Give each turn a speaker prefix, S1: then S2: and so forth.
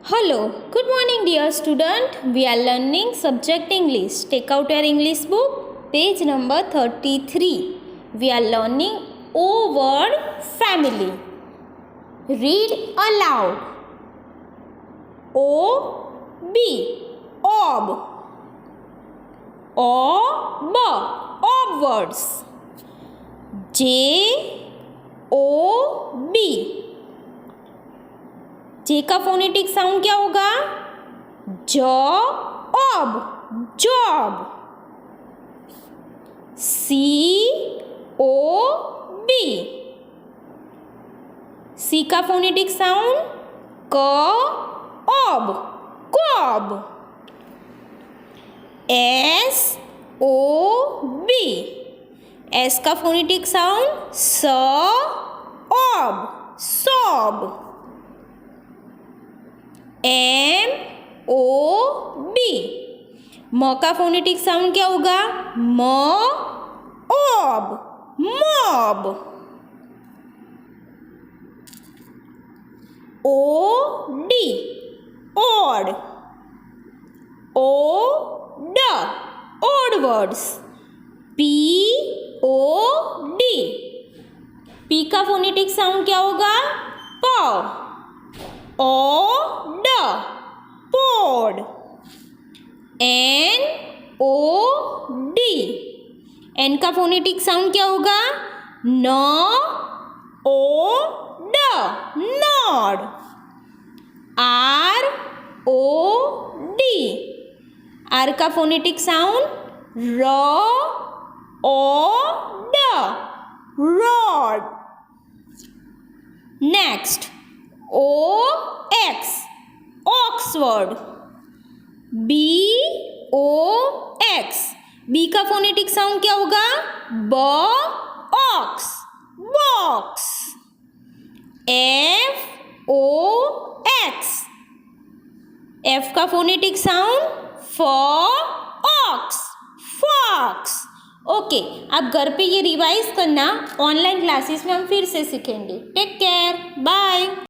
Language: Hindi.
S1: Hello, good morning dear student. We are learning subject English. Take out your English book, page number 33. We are learning O word family. Read aloud. O-B, ob. O-b, ob words. J-O-B. जे का फोनेटिक साउंड क्या होगा? Job, job. C-O-B. सी का phonetic sound cob, cob. S-O-B. S का phonetic sound sob, sob. M-O-B. म का फोनेटिक साउंड क्या होगा? म-ओब, mob. O-D, odd. O-D, odd words. P-O-D. P का फोनेटिक साउंड क्या होगा? प. O-D, pod. N-O-D. N का फोनेटिक साउंड क्या होगा? न-O-D, नॉड. R-O-D. R का phonetic sound R-O-D, rod. Next O-X, Oxford. B-O-X. B का फोनेटिक साउंड क्या होगा? Box, box. F-O-X. F का phonetic sound fox, fox. Okay, आप घर पे ये रिवाइज करना. ऑनलाइन क्लासेस में हम फिर से सीखेंगे. Take care, bye.